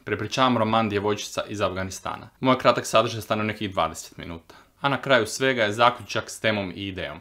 Prepričavam roman Djevojčica iz Afganistana. Moj kratak sadržaj stane u nekih 20 minuta. A na kraju svega je zaključak s temom i idejom.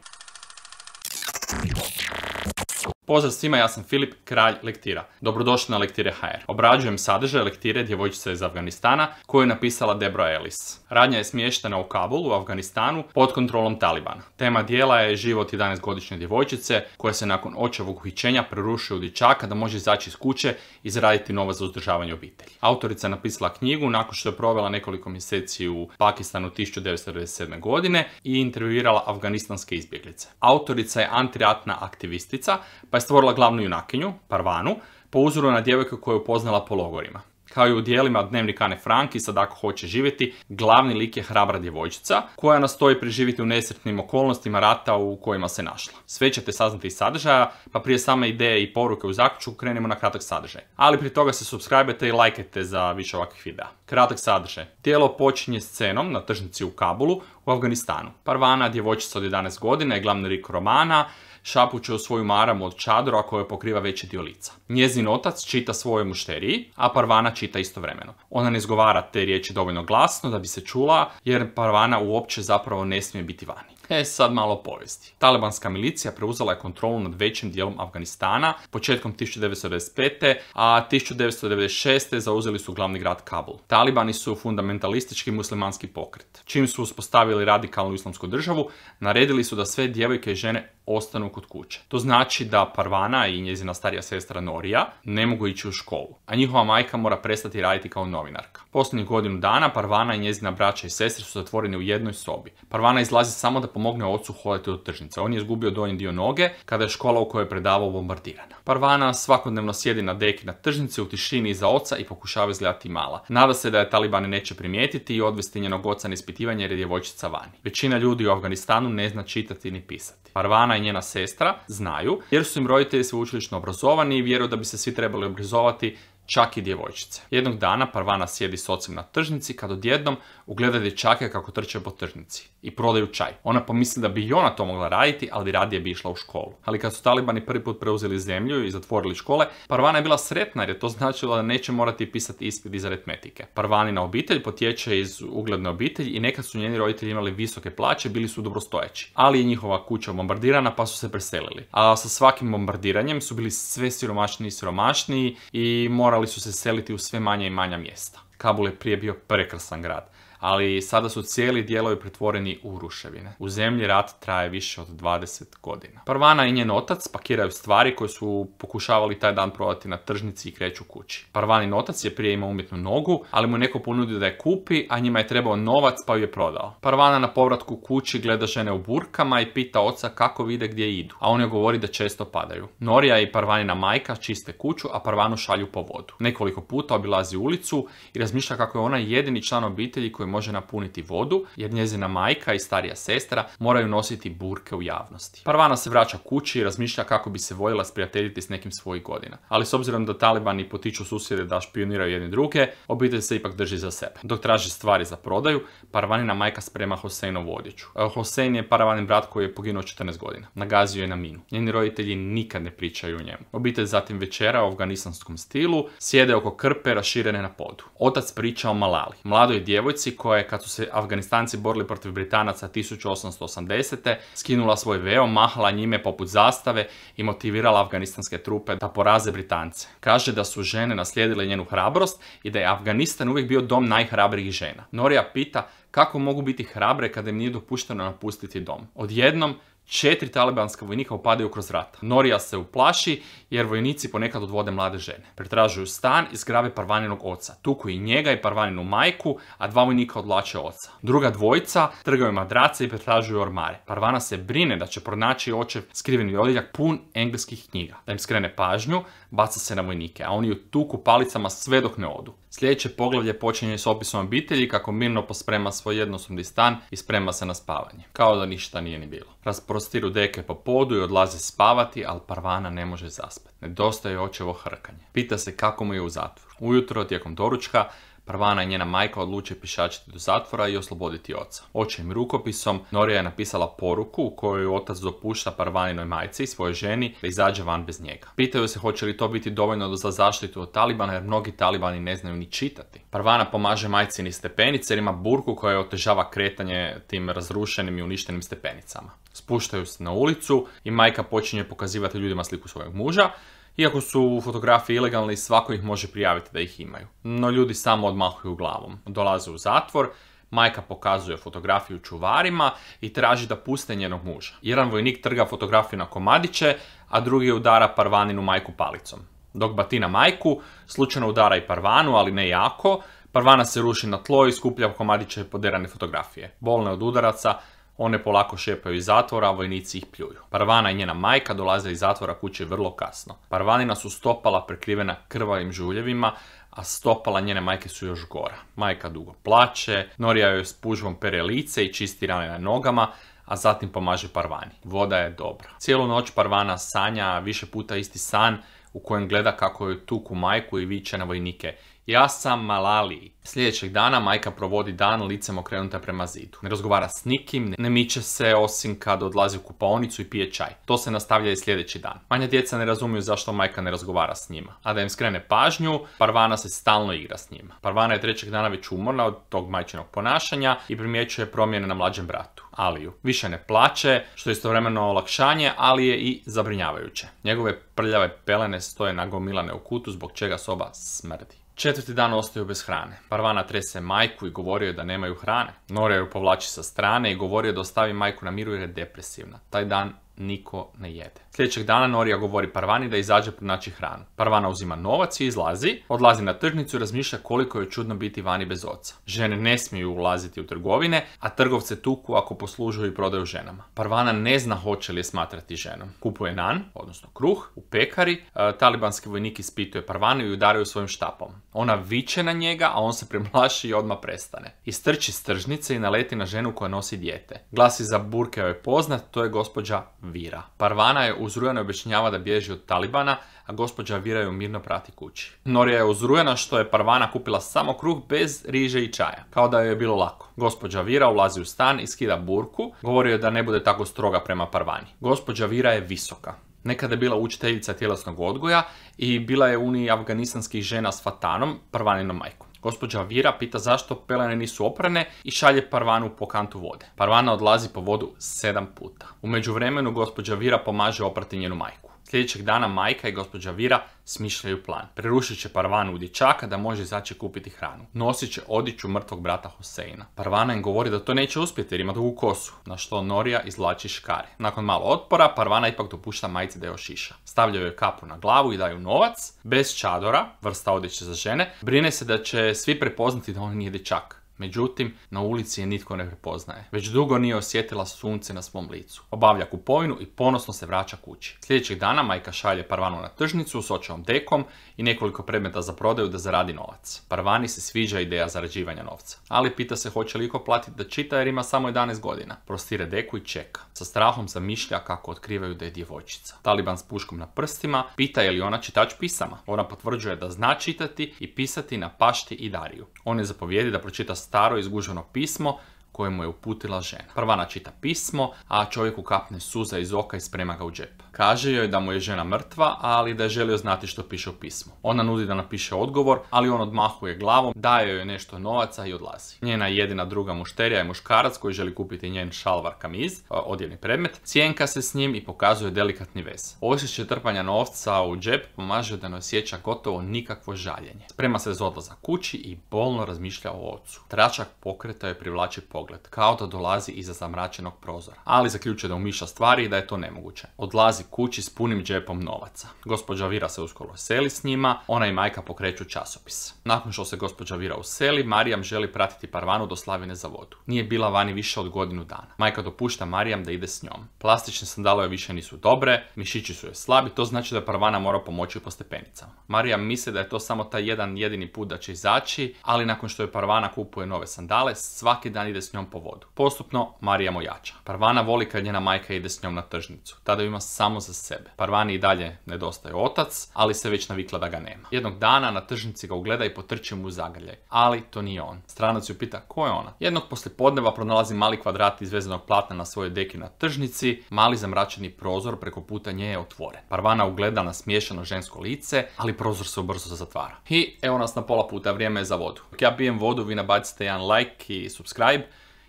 Pozdrav svima, ja sam Filip, kralj lektira. Dobrodošli na Lektire.hr. Obrađujem sadržaj lektire Djevojčica iz Afganistana koju je napisala Deborah Ellis. Radnja je smještena u Kabulu, u Afganistanu, pod kontrolom Talibana. Tema dijela je život 11-godišnje djevojčice koja se nakon očevog uhićenja prerušuje u dječaka da može izaći iz kuće i zaraditi novac za uzdržavanje obitelji. Autorica je napisala knjigu nakon što je provela nekoliko mjeseci u Pakistanu 1997. godine i intervjuirala afganistanske izbjeglice. Autorica je antiratna aktivistica, pa je stvorila glavnu junakinju, Parvanu, po uzoru na djevojku koju je upoznala po logorima. Kao i u dijelima Dnevnik Ane Frank i Sad ako hoće živjeti, glavni lik je hrabra djevojčica koja nastoji preživjeti u nesretnim okolnostima rata u kojima se našla. Sve ćete saznati iz sadržaja, pa prije same ideje i poruke u zaključku krenemo na kratak sadržaj. Ali prije toga se subscribe-te i lajkajte za više ovakvih videa. Kratak sadržaj. Tijelo počinje scenom na tržnici u Kabulu u Afganistanu. Parvana, djevojčica od 11 godina, je glavni lik romana, šapuće u svoju maramu od čadora koja pokriva veći dio lica. Njezin otac čita svojoj mušteriji, a Parvana čita istovremeno. Ona ne izgovara te riječi dovoljno glasno da bi se čula, jer Parvana uopće zapravo ne smije biti vani. Sad malo povijesti. Talibanska milicija preuzela je kontrolu nad većim dijelom Afganistana početkom 1995. a 1996. zauzeli su glavni grad Kabul. Talibani su fundamentalistički muslimanski pokret. Čim su uspostavili radikalnu islamsku državu, naredili su da sve djevojke i žene ostanu kod kuće. To znači da Parvana i njezina starija sestra Norija ne mogu ići u školu, a njihova majka mora prestati raditi kao novinarka. Posljednjih godinu dana Parvana i njezina braća i sestre su zatvoreni u jednoj sobi. Parvana izlazi samo da pomogne ocu hodati do tržnice. On je izgubio donji dio noge kada je škola u kojoj je predavao bombardirana. Parvana svakodnevno sjedi na deki na tržnici u tišini iza oca i pokušava izgledati mala. Nada se da je Talibani neće primijetiti i odvesti njenog oca na ispitivanje jer je djevojčica vani. Većina ljudi u Afganistanu ne zna čitati ni pisati. Parvana i njena sestra znaju jer su im roditelji sveučilišno obrazovani i vjeruju da bi se svi trebali obrazovati, čak i djevojčice. Jednog dana Parvana sjedi s ocem na tržnici kad odjednom ugleda dječake kako trče po tržnici i prodaju čaj. Ona pomisli da bi i ona to mogla raditi, ali radije bi išla u školu. Ali kad su Talibani prvi put preuzeli zemlju i zatvorili škole, Parvana je bila sretna jer je to značilo da neće morati pisati ispit iz aritmetike. Parvanina obitelj potječe iz ugledne obitelji i nekad su njeni roditelji imali visoke plaće, bili su dobrostojeći. Ali je njihova kuća bombardirana pa su se preselili. A sa svakim bombardiranjem su bili sve siromašniji i siromašniji i morali su se seliti u sve manja i manja mjesta. Kabul je prije bio prekrasan grad, ali sada su cijeli dijelovi pretvoreni u ruševine. U zemlji rat traje više od 20 godina. Parvana i njen otac pakiraju stvari koje su pokušavali taj dan prodati na tržnici i kreću kući. Parvanin otac je prije imao umjetnu nogu, ali mu je neko ponudio da je kupi, a njima je trebao novac pa ju je prodao. Parvana na povratku kući gleda žene u burkama i pita oca kako vide gdje idu, a on joj govori da često padaju. Norija i Parvanina majka čiste kuću, a Parvanu šalju po vodu. Nekoliko puta obilazi ulicu i razmišlja kako je ona jedini član obitelji koji može napuniti vodu, jer njezina majka i starija sestra moraju nositi burke u javnosti. Parvana se vraća kući i razmišlja kako bi se voljela sprijateljiti s nekim svojih godina. Ali s obzirom da Talibani potiču susjede da špioniraju jedni druge, obitelj se ipak drži za sebe. Dok traži stvari za prodaju, Parvanina majka sprema Hosejnovu odjeću. Hosein je Parvanin brat koji je poginuo 14 godina. Nagazio je na minu. Njeni roditelji nikad ne pričaju o njemu. Obitelj zatim večera u afganistanskom stilu, sjede oko krpe raširene na podu. Otac priča o Malali, mladoj djevojci koja je, kad su se Afganistanci borili protiv Britanaca 1880. skinula svoj veo, mahala njime poput zastave i motivirala afganistanske trupe da poraze Britance. Kaže da su žene naslijedile njenu hrabrost i da je Afganistan uvijek bio dom najhrabrijih žena. Norija pita kako mogu biti hrabre kada im nije dopušteno napustiti dom. Odjednom 4 talibanska vojnika upadaju kroz vrata. Norija se uplaši jer vojnici ponekad odvode mlade žene. Pretražuju stan i zgrabe Parvaninog oca. Tuku i njega i Parvaninu majku, a 2 vojnika odvlače oca. Druga dvojica trgaju madrace i pretražuju ormare. Parvana se brine da će pronaći očev skriveni odjeljak pun engleskih knjiga. Da im skrene pažnju, baca se na vojnike, a oni ju tuku palicama sve dok ne odu. Sljedeće poglavlje počinje s opisom obitelji kako mirno posprema svoj jednosobni stan i sprema se na spavanje. Kao da ništa nije ni bilo. Rasprostiru deke po podu i odlaze spavati, ali Parvana ne može zaspati. Nedostaje očevo hrkanje. Pita se kako mu je u zatvoru. Ujutro, tijekom doručka, Parvana i njena majka odluče pješačiti do zatvora i osloboditi oca. Očevim rukopisom Norija je napisala poruku u kojoj otac dopušta Parvaninoj majci i svojoj ženi da izađe van bez njega. Pitaju se hoće li to biti dovoljno za zaštitu od Talibana jer mnogi Talibani ne znaju ni čitati. Parvana pomaže majci niz stepenice jer ima burku koja otežava kretanje tim razrušenim i uništenim stepenicama. Spuštaju se na ulicu i majka počinje pokazivati ljudima sliku svojeg muža. Iako su fotografije ilegalni, svako ih može prijaviti da ih imaju. No ljudi samo odmahuju glavom. Dolaze u zatvor, majka pokazuje fotografiju čuvarima i traži da puste njenog muža. Jedan vojnik trga fotografiju na komadiće, a drugi udara Parvaninu majku palicom. Dok batina majku, slučajno udara i Parvanu, ali ne jako. Parvana se ruši na tlo i skuplja komadiće i poderane fotografije. Bolne od udaraca, one polako šepaju iz zatvora, a vojnici ih pljuju. Parvana i njena majka dolaze iz zatvora kuće vrlo kasno. Parvanina su stopala prekrivena krvavim žuljevima, a stopala njene majke su još gora. Majka dugo plače, Norija joj s pužvom pere lice i čisti rane na nogama, a zatim pomaže Parvani. Voda je dobra. Cijelu noć Parvana sanja više puta isti san u kojem gleda kako joj tuku majku i viče na vojnike: ja sam Malali. Sljedećeg dana majka provodi dan licem okrenuta prema zidu. Ne razgovara s nikim, ne miče se osim kad odlazi u kupaonicu i pije čaj. To se nastavlja i sljedeći dan. Manja djeca ne razumiju zašto majka ne razgovara s njima. A da im skrene pažnju, Parvana se stalno igra s njima. Parvana je trećeg dana već umorna od tog majčinog ponašanja i primjećuje promjene na mlađem bratu, Aliju. Više ne plače, što je istovremeno olakšanje, ali je i zabrinjavajuće. Njegove prljave pelene stoje nagomilane u kutu, zbog čega soba smrdi. Četvrti dan ostaju bez hrane. Parvana trese majku i govori joj da nemaju hrane. Norija ju povlači sa strane i govori joj da ostavi majku na miru jer je depresivna. Taj dan niko ne jede. Sljedećeg dana Norija govori Parvani da izađe pronaći hranu. Parvana uzima novac i izlazi, odlazi na tržnicu i razmišlja koliko je čudno biti vani bez oca. Žene ne smiju ulaziti u trgovine, a trgovce tuku ako poslužuju i prodaju ženama. Parvana ne zna hoće li je smatrati ženom. Kupuje nan, odnosno kruh, u pekari. Talibanski vojnik ispituje Parvanu i udaraju svojim štapom. Ona viče na njega, a on se premlaši i odmah prestane. Istrči s tržnice i naleti na ženu koja nosi dijete. Glas iza burke joj je poznat, to je gospođa Vira. Parvana je uzrujana i objašnjava da bježi od Talibana, a gospođa Vira ju mirno prati kući. Norija je uzrujana što je Parvana kupila samo kruh bez riže i čaja, kao da joj je bilo lako. Gospođa Vira ulazi u stan i skida burku, govori joj da ne bude tako stroga prema Parvani. Gospođa Vira je visoka. Nekada je bila učiteljica tjelesnog odgoja i bila je u Uniji afganistanskih žena s Fatanom, Parvaninom majkom. Gospođa Vira pita zašto pelene nisu oprane i šalje Parvanu po kantu vode. Parvana odlazi po vodu 7 puta. U međuvremenu gospođa Vira pomaže oprati njenu majku. Sljedećeg dana majka i gospođa Vira smišljaju plan. Prerušit će Parvanu u dječaka da može izaći kupiti hranu. Nosit će odjeću mrtvog brata Hoseina. Parvana im govori da to neće uspjeti jer ima dugu kosu, na što Norija izvlači škare. Nakon malo otpora, Parvana ipak dopušta majci da je ošiša. Stavljaju joj kapu na glavu i daju novac, bez čadora, vrsta odjeće za žene. Brine se da će svi prepoznati da on nije dječak. Međutim, na ulici je nitko ne prepoznaje. Već dugo nije osjetila sunce na svom licu. Obavlja kupovinu i ponosno se vraća kući. Sljedećeg dana majka šalje Parvanu na tržnicu s očevom dekom i nekoliko predmeta za prodaju da zaradi novac. Parvani se sviđa ideja zarađivanja novca. Ali pita se hoće li iko platiti da čita jer ima samo 11 godina. Prostire deku i čeka. Sa strahom zamišlja kako otkrivaju da je djevojčica. Taliban s puškom na prstima pita je li ona čitač pisama. Ona potvrđuje da zna čitati i pisati na pašti i dariju. On je zapovijedi da pročita staro izguženo pismo koje mu je uputila žena. Parvana čita pismo, a čovjeku kapne suza iz oka i sprema ga u džep. Kaže joj da mu je žena mrtva, ali da je želio znati što piše u pismu. Ona nudi da napiše odgovor, ali on odmahuje glavom, daje joj nešto novaca i odlazi. Njena jedina druga mušterija je muškarac koji želi kupiti njen šalvar kamiz, odjevni predmet, cijenka se s njim i pokazuje delikatni vez. Osjećaj trpanja novca u džep pomaže da ne osjeća gotovo nikakvo žaljenje. Sprema se za odlazak kući i bolno razmišlja o ocu. Tračak pokreta joj privlači pogled, kao da dolazi iza zamračenog prozora. Ali zaključuje da umišlja stvari i da je to nemoguće. Odlazi kući s punim džepom novaca. Gospođa Vira se uskoro seli s njima, ona i majka pokreću časopis. Nakon što se gospođa Vira useli, Marijam želi pratiti Parvanu do slavine za vodu. Nije bila vani više od godinu dana. Majka dopušta Marijam da ide s njom. Plastične sandale više nisu dobre, mišići su joj slabi, to znači da Parvana mora pomoći po stepenicama. Marijam misli da je to samo taj jedan jedini put da će izaći, ali nakon što je Parvana kupuje nove sandale, svaki dan ide s s njom po vodu. Postupno Marijam ojača. Parvana voli kad njena majka ide s njom na tržnicu. Tada ima samo za sebe. Parvani i dalje nedostaje otac, ali se već navikla da ga nema. Jednog dana na tržnici ga ugleda i potrči mu u zagrljaj. Ali to nije on. Stranac ju pita ko je ona. Jednog poslijepodneva pronalazi mali kvadrat iz vezanog platna na svojoj deki na tržnici. Mali zamračeni prozor preko puta nje je otvoren. Parvana ugleda na smiješano žensko lice, ali prozor se ubrzo zatvara. I evo nas na pola puta, vrijeme je za vodu. Dok ja pijem vodu, vi nabacite jedan like i subscribe,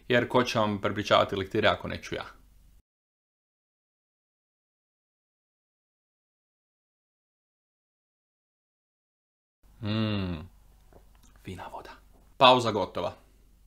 jer ko će vam prepričavati lektire ako neću ja. Fina voda. Pauza gotova.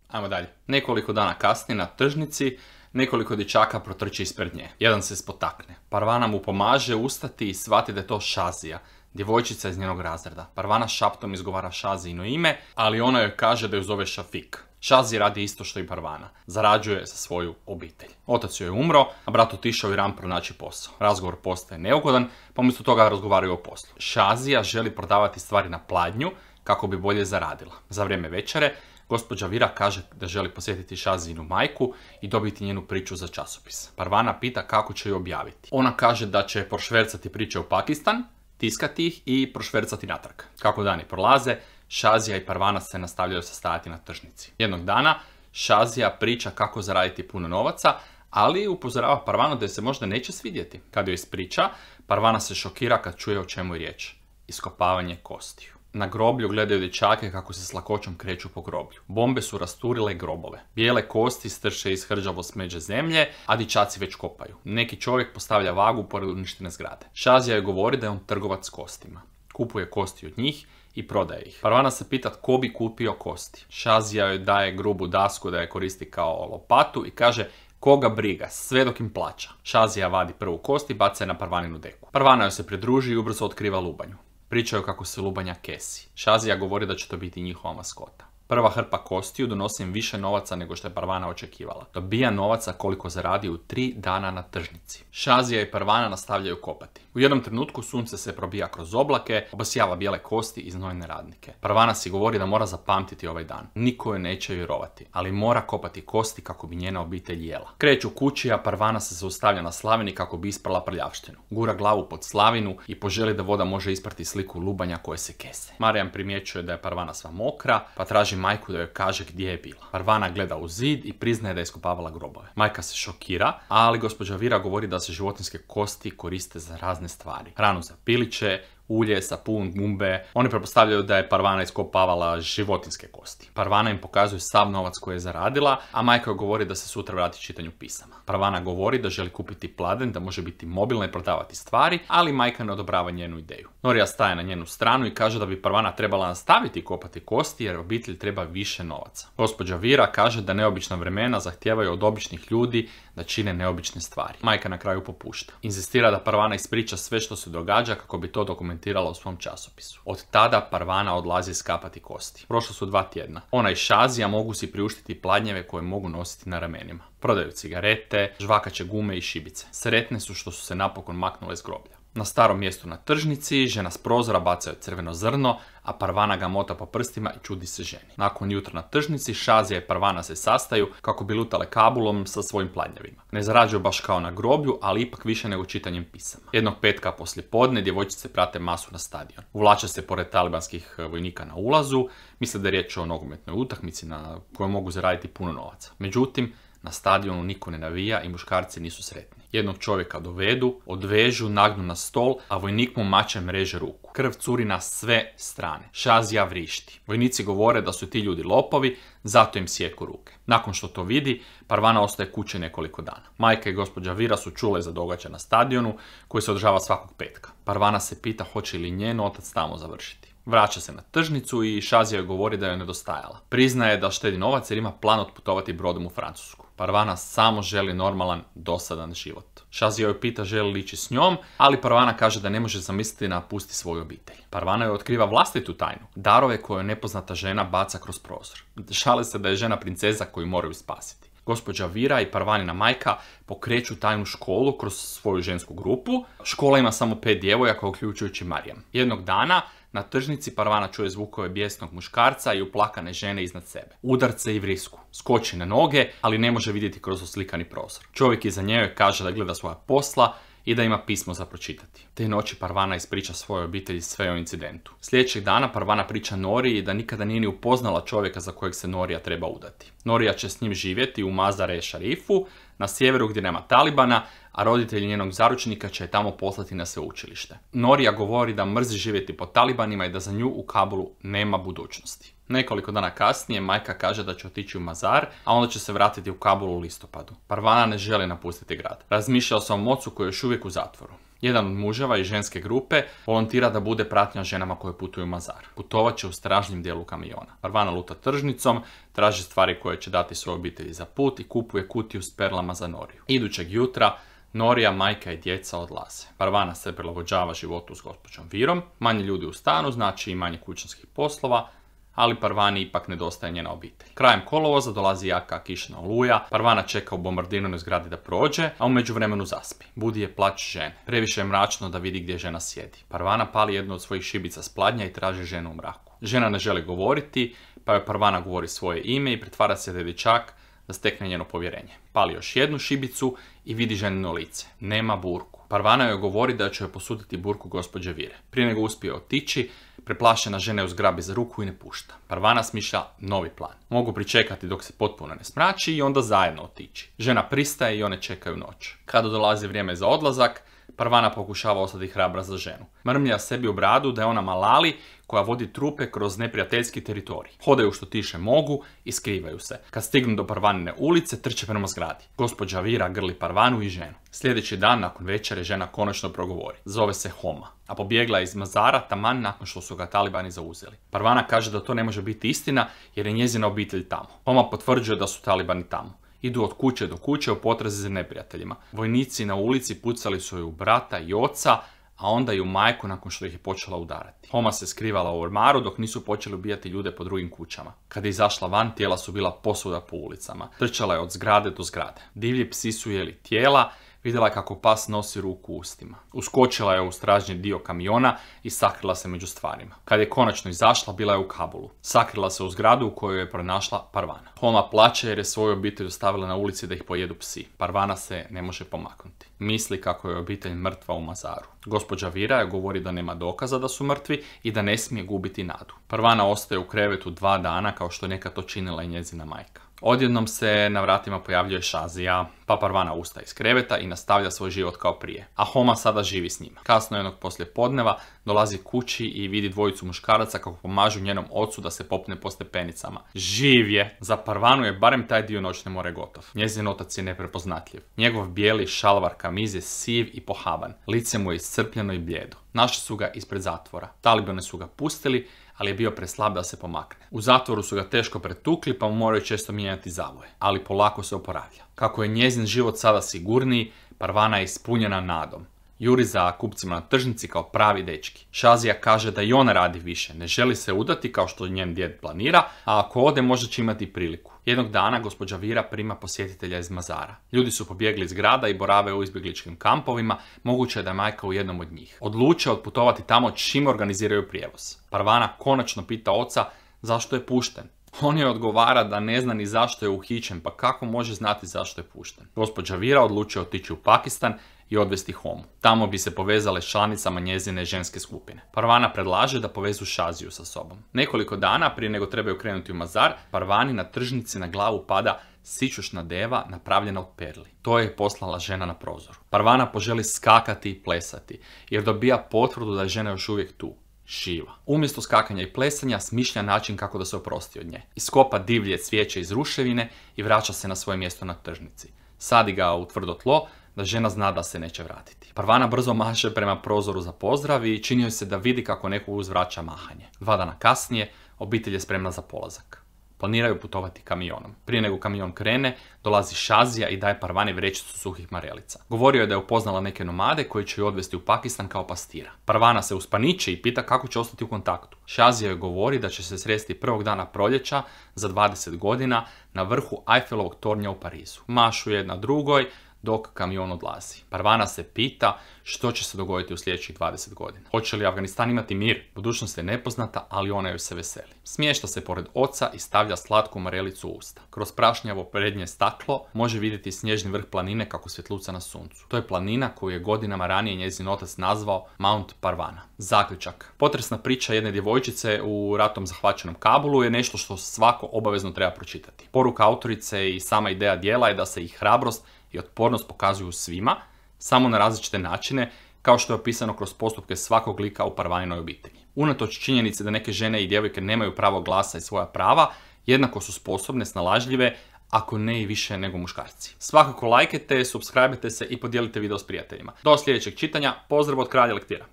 Ajmo dalje. Nekoliko dana kasnije na tržnici nekoliko dječaka protrči ispred nje. Jedan se spotakne. Parvana mu pomaže ustati i shvati da je to Šazija, djevojčica iz njenog razreda. Parvana šaptom izgovara Šazijino ime, ali ona joj kaže da ju zove Šafik. Šazi radi isto što i Parvana. Zarađuje za svoju obitelj. Otac joj je umro, a brat otišao u Iran pronaći posao. Razgovor postaje neugodan, pa umjesto toga razgovaraju o poslu. Šazija želi prodavati stvari na pladnju kako bi bolje zaradila. Za vrijeme večere gospođa Vira kaže da želi posjetiti Šazijinu majku i dobiti njenu priču za časopis. Parvana pita kako će ju objaviti. Ona kaže da će prošvercati priče u Pakistan, tiskati ih i prošvercati natrag. Kako dani prolaze, Šazija i Parvana se nastavljaju sastajati na tržnici. Jednog dana Šazija priča kako zaraditi puno novaca, ali upozorava Parvanu da je se možda neće svidjeti. Kad joj ispriča, Parvana se šokira kad čuje o čemu je riječ. Iskopavanje kostiju. Na groblju gledaju dječake kako se s lakoćom kreću po groblju. Bombe su rasturile grobove. Bijele kosti strše iz hrđavo smeđe zemlje, a dječaci već kopaju. Neki čovjek postavlja vagu pored uništene zgrade. Šazija joj govori da je on trgovac s kostima. Kupuje kosti od njih i prodaje ih. Parvana se pita tko bi kupio kosti. Šazija joj daje grubu dasku da je koristi kao lopatu i kaže koga briga, sve dok im plaća. Šazija vadi prvu kost i baca je na Parvaninu deku. Parvana joj se pridruži i ubrzo otkriva lubanju. Pričaju kako se lubanja kesi. Šazija govori da će to biti njihova maskota. Prva hrpa kostiju donosi im više novaca nego što je Parvana očekivala. Dobija novaca koliko zaradi u 3 dana na tržnici. Šazija i Parvana nastavljaju kopati. U jednom trenutku sunce se probija kroz oblake, obasjava bijele kosti i znojne radnike. Parvana si govori da mora zapamtiti ovaj dan. Niko joj neće vjerovati, ali mora kopati kosti kako bi njena obitelj jela. Kreću kući, a Parvana se zaustavlja na slavini kako bi isprala prljavštinu. Gura glavu pod slavinu i poželi da voda može isprati sliku lubanja koje se kese. Marijam primjećuje da je Parvana sva mokra, pa traži majku da joj kaže gdje je bila. Parvana gleda u zid i priznaje da je iskopavala grobove. Majka se šokira, ali gospođa Vira govori da se životinjske kosti koriste za razne stvari. Hranu za piliće, ulje, sapun, gumbe. Oni pretpostavljaju da je Parvana iskopavala životinjske kosti. Parvana im pokazuje sav novac koji je zaradila, a majka joj govori da se sutra vrati čitanju pisama. Parvana govori da želi kupiti pladen, da može biti mobilna i prodavati stvari, ali majka ne odobrava njenu ideju. Norija staje na njenu stranu i kaže da bi Parvana trebala nastaviti kopati kosti jer obitelj treba više novaca. Gospođa Vira kaže da neobična vremena zahtijevaju od običnih ljudi da čine neobične stvari. Majka na kraju popušta. Inzistira da Parvana ispriča sve što se događa kako bi to dokumentirala u svom časopisu. Od tada Parvana odlazi iskapati kosti. Prošlo su 2 tjedna. Ona i Šazija mogu si priuštiti pladnjeve koje mogu nositi na ramenima. Prodaju cigarete, žvakaće gume i šibice. Sretne su što su se napokon maknule s groblja. Na starom mjestu na tržnici žena s prozora baca crveno zrno, a Parvana ga mota po prstima i čudi se ženi. Nakon jutra na tržnici Šazija i Parvana se sastaju kako bi lutale Kabulom sa svojim pladnjevima. Ne zarađuju baš kao na groblju, ali ipak više nego čitanjem pisama. Jednog petka poslijepodne djevojčice prate masu na stadion. Uvlače se pored talibanskih vojnika na ulazu, misle da je riječ o nogometnoj utakmici na kojoj mogu zaraditi puno novaca. Međutim, na stadionu niko ne navija i muškarci nisu sretni. Jednog čovjeka dovedu, odvežu, nagnu na stol, a vojnik mu mačem reže ruku. Krv curi na sve strane. Šazija vrišti. Vojnici govore da su ti ljudi lopovi, zato im sjeku ruke. Nakon što to vidi, Parvana ostaje kuće nekoliko dana. Majka i gospođa Vira su čule za događaj na stadionu koji se održava svakog petka. Parvana se pita hoće li njen otac tamo završiti. Vraća se na tržnicu i Šazija joj govori da joj nedostajala. Priznaje da štedi novac jer ima plan otputovati brodom u Francusku. Parvana samo želi normalan, dosadan život. Šazija joj pita želi li ići s njom, ali Parvana kaže da ne može zamisliti napusti svoju obitelj. Parvana joj otkriva vlastitu tajnu. Darove koje nepoznata žena baca kroz prozor. Šale se da je žena princeza koju moraju spasiti. Gospođa Vira i Parvanina majka pokreću tajnu školu kroz svoju žensku grupu. Škola ima samo 5 djevojaka, uključujući Marijam. Jednog dana na tržnici Parvana čuje zvukove bijesnog muškarca i uplakane žene iznad sebe. Udarce i vrisku. Skoči na noge, ali ne može vidjeti kroz oslikani prozor. Čovjek iza nje kaže da gleda svoja posla i da ima pismo za pročitati. Te noći Parvana ispriča svojoj obitelji sve o incidentu. Sljedećeg dana Parvana priča Noriji da nikada nije ni upoznala čovjeka za kojeg se Norija treba udati. Norija će s njim živjeti u Mazar-e Šarifu, na sjeveru gdje nema Talibana, a roditelji njenog zaručnika će je tamo poslati na sveučilište. Norija govori da mrzi živjeti pod Talibanima i da za nju u Kabulu nema budućnosti. Nekoliko dana kasnije majka kaže da će otići u Mazar, a onda će se vratiti u Kabul u listopadu. Parvana ne želi napustiti grad. Razmišljao se o ocu koji je još uvijek u zatvoru. Jedan od muževa iz ženske grupe volontira da bude pratnja ženama koje putuju u Mazar. Putovat će u stražnjem dijelu kamiona. Parvana luta tržnicom, traži stvari koje će dati svojoj obitelji za put i kupuje kutiju s perlama za Noriju. Idućeg jutra Norija, majka i djeca odlaze. Parvana se prilagođava životu s gospođom Virom, manje ljudi u stanu, znači i manje kućanskih poslova, ali Parvani ipak nedostaje njena obitelj. Krajem kolovoza dolazi jaka kišna oluja, Parvana čeka u bombardiranoj zgradi da prođe, a u međuvremenu zaspi. Budi je plać žene. Previše je mračno da vidi gdje žena sjedi. Parvana pali jednu od svojih šibica s pladnja i traži ženu u mraku. Žena ne želi govoriti, pa joj Parvana govori svoje ime i pretvara se da je dječak da stekne njeno povjerenje. Pali još jednu šibicu i vidi ženino lice. Nema burku. Parvana joj govori da će joj posuditi burku gospođe Vire. Prije nego uspije otići, preplašena žena ju zgrabi za ruku i ne pušta. Parvana smišlja novi plan. Mogu pričekati dok se potpuno ne smrači i onda zajedno otići. Žena pristaje i one čekaju noć. Kada dolazi vrijeme za odlazak, Parvana pokušava ostati hrabra za ženu. Mrmlja sebi u bradu da je ona Malali koja vodi trupe kroz neprijateljski teritorij. Hodaju što tiše mogu i skrivaju se. Kad stignu do Parvanine ulice, trče prema zgradi. Gospođa Vira grli Parvanu i ženu. Sljedeći dan nakon večere žena konačno progovori. Zove se Homa, a pobjegla je iz Mazara taman nakon što su ga Talibani zauzeli. Parvana kaže da to ne može biti istina jer je njezina obitelj tamo. Homa potvrđuje da su Talibani tamo. Idu od kuće do kuće u potrazi za neprijateljima. Vojnici na ulici pucali su ju brata i oca, a onda i u majku nakon što ih je počela udarati. Homa se skrivala u ormaru dok nisu počeli ubijati ljude po drugim kućama. Kad je izašla van, tijela su bila posvuda po ulicama. Trčala je od zgrade do zgrade. Divlji psi su jeli tijela, vidjela je kako pas nosi ruku u ustima. Uskočila je u stražnji dio kamiona i sakrila se među stvarima. Kad je konačno izašla, bila je u Kabulu. Sakrila se u zgradu u kojoj je pronašla Parvana. Homa plače jer je svoju obitelj ostavila na ulici da ih pojedu psi. Parvana se ne može pomaknuti. Misli kako je obitelj mrtva u Mazaru. Gospođa Vira joj govori da nema dokaza da su mrtvi i da ne smije gubiti nadu. Parvana ostaje u krevetu 2 dana kao što je nekad to činila i njezina majka. Odjednom se na vratima pojavljuje Šazija, pa Parvana ustaje iz kreveta i nastavlja svoj život kao prije. A Homa sada živi s njima. Kasno jednog poslijepodneva dolazi kući i vidi dvojicu muškaraca kako pomažu njenom ocu da se popne po stepenicama. Živ je! Za Parvanu je barem taj dio noćne more gotov. Njezin otac je neprepoznatljiv. Njegov bijeli šalvar kamiz je siv i pohaban. Lice mu je iscrpljeno i blijedo. Našli su ga ispred zatvora. Talibani su ga pustili, ali je bio preslab da se pomakne. U zatvoru su ga teško pretukli, pa mu moraju često mijenjati zavoje, ali polako se oporavlja. Kako je njezin život sada sigurniji, Parvana je ispunjena nadom. Juri za kupcima na tržnici kao pravi dečki. Šazija kaže da i ona radi više, ne želi se udati kao što njen djed planira, a ako ode možda će imati priliku. Jednog dana gospođa Vira prima posjetitelja iz Mazara. Ljudi su pobjegli iz grada i borave u izbjegličkim kampovima, moguće je da je majka u jednom od njih. Odluče otputovati tamo čim organiziraju prijevoz. Parvana konačno pita oca zašto je pušten. On joj odgovara da ne zna ni zašto je uhićen, pa kako može znati zašto je pušten. Gospođa Vira odlučuje otići u Pakistan i odvesti Homu. Tamo bi se povezale s članicama njezine ženske skupine. Parvana predlaže da povezu Šaziju sa sobom. Nekoliko dana prije nego trebaju krenuti u Mazar, Parvani na tržnici na glavu pada sićušna deva napravljena od perli. To je poslala žena na prozoru. Parvana poželi skakati i plesati, jer dobija potvrdu da je žena još uvijek tu. Živa. Umjesto skakanja i plesanja smišlja način kako da se oprosti od nje. Iskopa divlje cvijeće iz ruševine i vraća se na svoje mjesto na tržnici. Sadi ga u tvrdo tlo da žena zna da se neće vratiti. Parvana brzo maše prema prozoru za pozdrav i čini joj se da vidi kako neko uzvraća mahanje. 2 dana kasnije obitelj je spremna za polazak. Planiraju putovati kamionom. Prije nego kamion krene, dolazi Šazija i daje Parvani vrećicu suhih marelica. Govorio je da je upoznala neke nomade koji će ju odvesti u Pakistan kao pastira. Parvana se uspaniče i pita kako će ostati u kontaktu. Šazija joj govori da će se sresti prvog dana proljeća za 20 godina na vrhu Eiffelovog tornja u Parizu. Mašu jedna drugoj, dok kamion odlazi. Parvana se pita što će se dogoditi u sljedećih 20 godina. Hoće li Afganistan imati mir? Budućnost je nepoznata, ali ona joj se veseli. Smješta se pored oca i stavlja slatku marelicu u usta. Kroz prašnjavo prednje staklo može vidjeti snježni vrh planine kako svjetluca na suncu. To je planina koju je godinama ranije njezin otac nazvao Mount Parvana. Zaključak. Potresna priča jedne djevojčice u ratom zahvaćenom Kabulu je nešto što svako obavezno treba pročitati. Poruka autorice i sama ideja djela je da se i hrabrost i otpornost pokazuju svima, samo na različite načine, kao što je opisano kroz postupke svakog lika u Parvaninoj obitelji. Unatoč činjenici da neke žene i djevojke nemaju pravo glasa i svoja prava, jednako su sposobne, snalažljive, ako ne i više nego muškarci. Svakako lajkajte, subscribeajte se i podijelite video s prijateljima. Do sljedećeg čitanja, pozdrav od Kralja Lektira.